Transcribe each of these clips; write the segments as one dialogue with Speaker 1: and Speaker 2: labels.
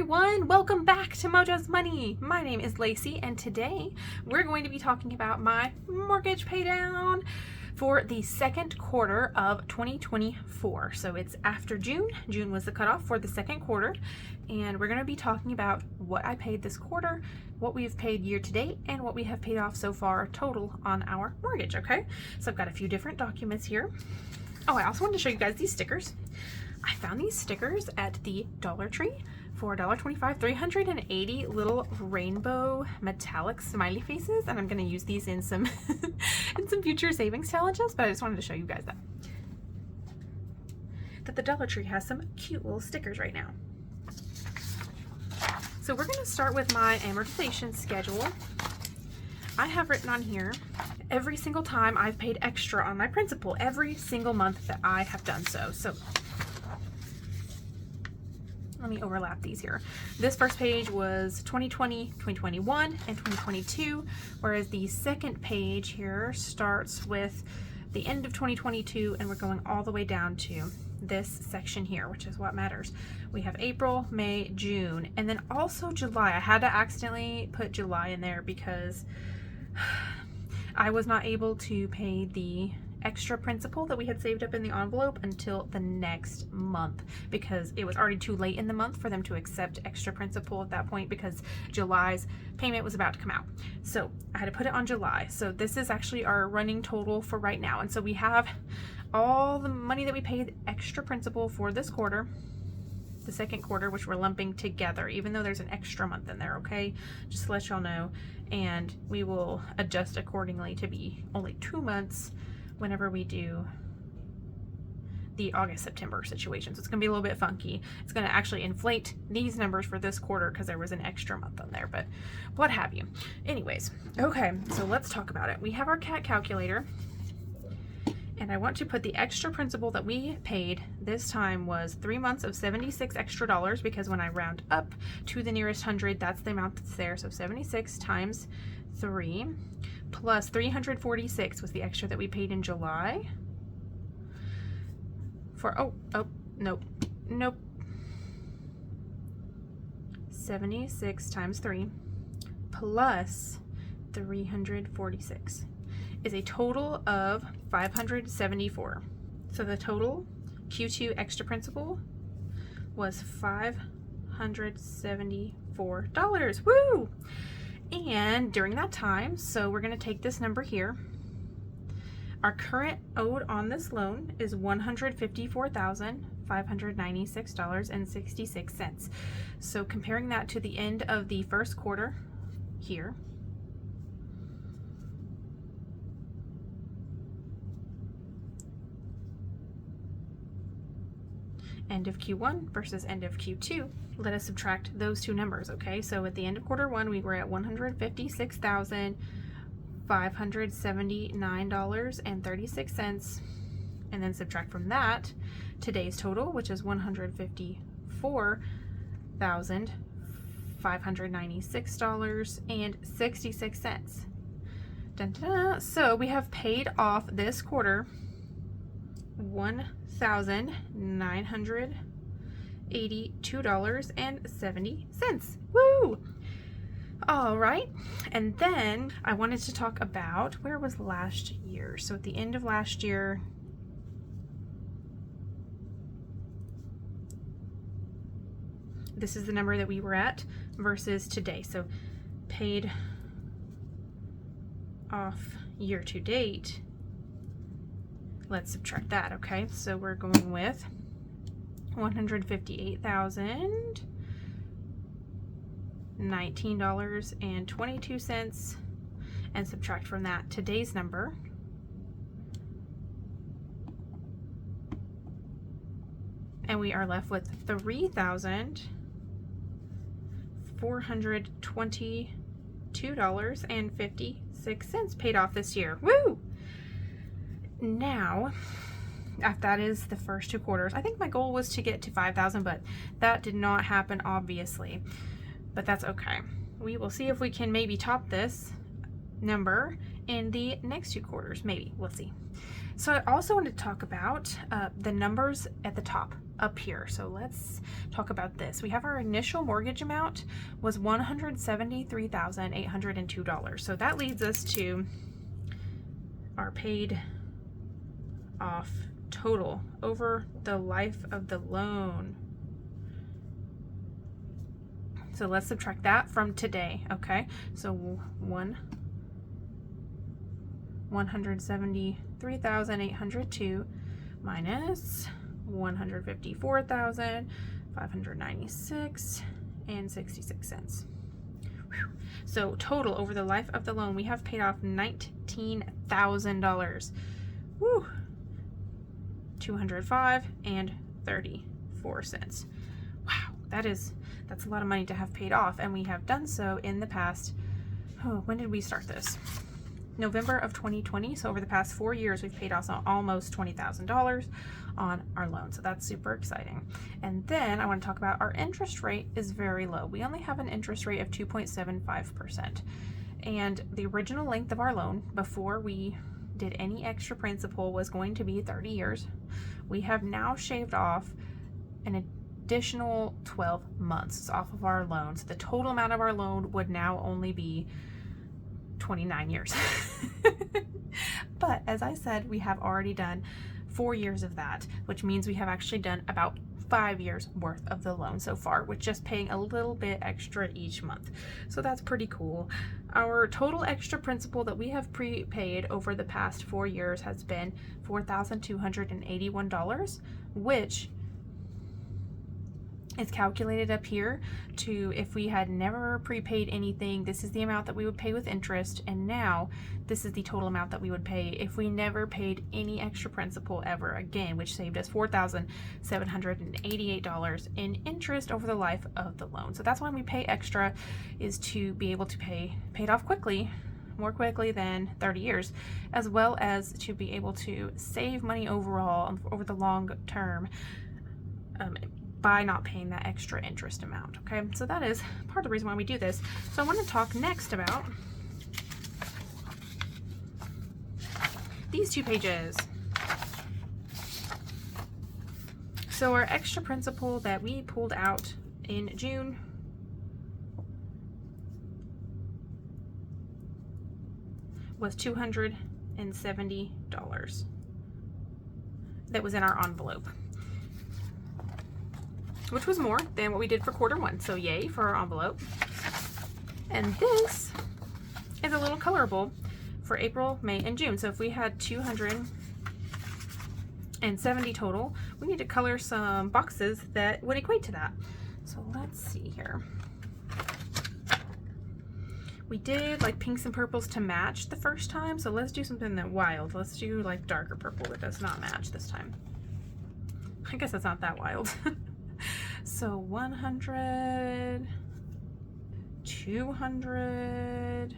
Speaker 1: everyone, welcome back to Mojo's Money. My name is Lacey and today we're going to be talking about my mortgage pay down for the second quarter of 2024. So it's after June. June was the cutoff for the second quarter, and we're going to be talking about what I paid this quarter, what we've paid year to date, and what we have paid off so far total on our mortgage. Okay, so I've got a few different documents here. Oh, I also wanted to show you guys these stickers. I found these stickers at the Dollar Tree for $1.25, 380 little rainbow metallic smiley faces, and I'm going to use these in some in some future savings challenges, but I just wanted to show you guys that the Dollar Tree has some cute little stickers right now. So we're going to start with my amortization schedule. I have written on here every single time I've paid extra on my principal, every single month that I have done so. So let me overlap these here. This first page was 2020, 2021, and 2022, whereas the second page here starts with the end of 2022, and we're going all the way down to this section here, which is what matters. We have April, May, June, and then also July. I had to accidentally put July in there because I was not able to pay the extra principal that we had saved up in the envelope until the next month, because it was already too late in the month for them to accept extra principal at that point, because July's payment was about to come out. So I had to put it on July. So this is actually our running total for right now. And so we have all the money that we paid extra principal for this quarter, the second quarter, which we're lumping together, even though there's an extra month in there, okay? Just to let y'all know. And we will adjust accordingly to be only 2 months whenever we do the August-September situation. So it's gonna be a little bit funky. It's gonna actually inflate these numbers for this quarter because there was an extra month on there, but what have you. Anyways, okay, so let's talk about it. We have our CAT calculator, and I want to put the extra principal that we paid this time was 3 months of 76 extra dollars, because when I round up to the nearest 100, that's the amount that's there. So 76 times 3 plus 346 was the extra that we paid in July for, nope. 76 times 3 plus 346 is a total of 574. So the total Q2 extra principal was $574. Woo! And during that time, so we're going to take this number here. Our current owed on this loan is $154,596.66. So comparing that to the end of the first quarter here, end of Q1 versus end of Q2, let us subtract those two numbers, okay? So at the end of quarter one, we were at $156,579.36, and then subtract from that today's total, which is $154,596.66. Dun, dun, dun. So we have paid off this quarter $1,982.70. Woo! All right, and then I wanted to talk about where was last year. So at the end of last year, this is the number that we were at versus today. So paid off year to date. Let's subtract that, okay? So we're going with $158,019.22, and subtract from that today's number, and we are left with $3,422.56 paid off this year. Woo! Now, that is the first 2 quarters. I think my goal was to get to 5,000, but that did not happen, obviously. But that's okay. We will see if we can maybe top this number in the next 2 quarters. Maybe. We'll see. So I also want to talk about the numbers at the top. up here. So let's talk about this. We have our initial mortgage amount was $173,802. So that leads us to our paid off total over the life of the loan. So let's subtract that from today, okay? So 173,802 minus 154,596 and 66 cents. Whew. So total over the life of the loan, we have paid off $19,000. Woo! 205 and 34 cents. Wow, that's a lot of money to have paid off, and we have done so in the past. Oh, when did we start this? November of 2020. So over the past 4 years, we've paid off almost $20,000 on our loan. So that's super exciting. And then I want to talk about our interest rate is very low. We only have an interest rate of 2.75%. And the original length of our loan before we did any extra principal was going to be 30 years. We have now shaved off an additional 12 months off of our loan. So the total amount of our loan would now only be 29 years. But as I said, we have already done 4 years of that, which means we have actually done about 5 years worth of the loan so far, with just paying a little bit extra each month. So that's pretty cool. Our total extra principal that we have prepaid over the past 4 years has been $4,281, which is calculated up here to, if we had never prepaid anything, this is the amount that we would pay with interest, and now this is the total amount that we would pay if we never paid any extra principal ever again, which saved us $4,788 in interest over the life of the loan. So that's why we pay extra, is to be able to pay it off quickly, more quickly than 30 years, as well as to be able to save money overall over the long term, by not paying that extra interest amount. Okay, so that is part of the reason why we do this. So I want to talk next about these 2 pages. So our extra principal that we pulled out in June was $270 that was in our envelope, which was more than what we did for Q1. So yay for our envelope. And this is a little colorable for April, May, and June. So if we had 270 total, we need to color some boxes that would equate to that. So let's see here. We did like pinks and purples to match the first time. So let's do something that wild. Let's do like darker purple that does not match this time. I guess that's not that wild. So 100, 200,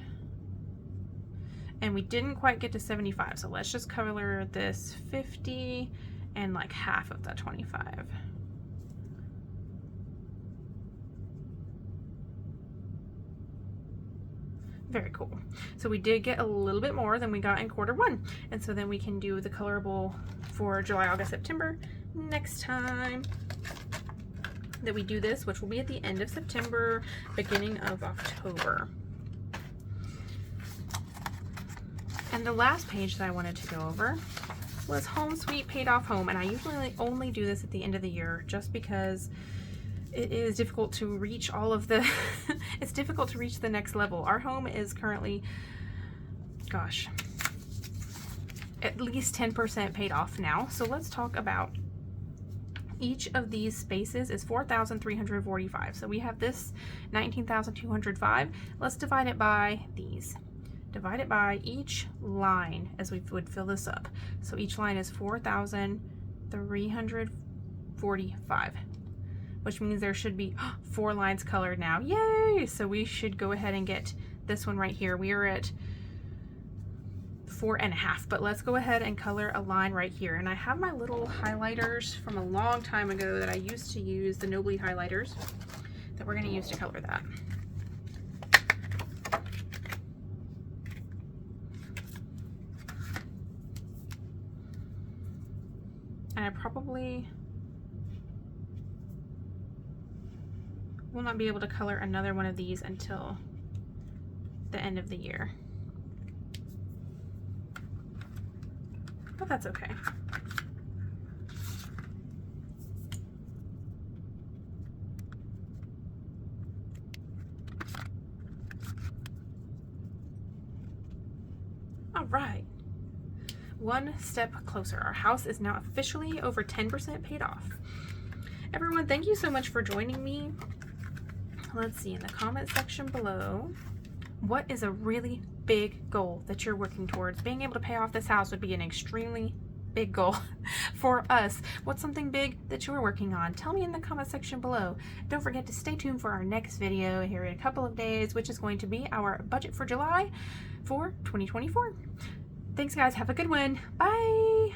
Speaker 1: and we didn't quite get to 75. So let's just color this 50 and like half of that 25. Very cool. So we did get a little bit more than we got in Q1. And so then we can do the colorable for July, August, September next time that we do this, which will be at the end of September, beginning of October. And the last page that I wanted to go over was Home Sweet Paid Off Home. And I usually only do this at the end of the year just because it is difficult to reach all of the, it's difficult to reach the next level. Our home is currently, gosh, at least 10% paid off now. So let's talk about each of these spaces is 4,345. So we have this 19,205. Let's divide it by these. Divide it by each line as we would fill this up. So each line is 4,345, which means there should be 4 lines colored now. Yay! So we should go ahead and get this one right here. We are at 4.5, but let's go ahead and color a line right here. And I have my little highlighters from a long time ago that I used to use, the No Bleed highlighters, that we're going to use to color that. And I probably We'll not be able to color another one of these until the end of the year. But that's okay. All right. One step closer. Our house is now officially over 10% paid off. Everyone, thank you so much for joining me. Let's see in the comment section below. What is a really big goal that you're working towards? Being able to pay off this house would be an extremely big goal for us. What's something big that you're working on? Tell me in the comment section below. Don't forget to stay tuned for our next video here in a couple of days, which is going to be our budget for July for 2024. Thanks guys, have a good one. Bye.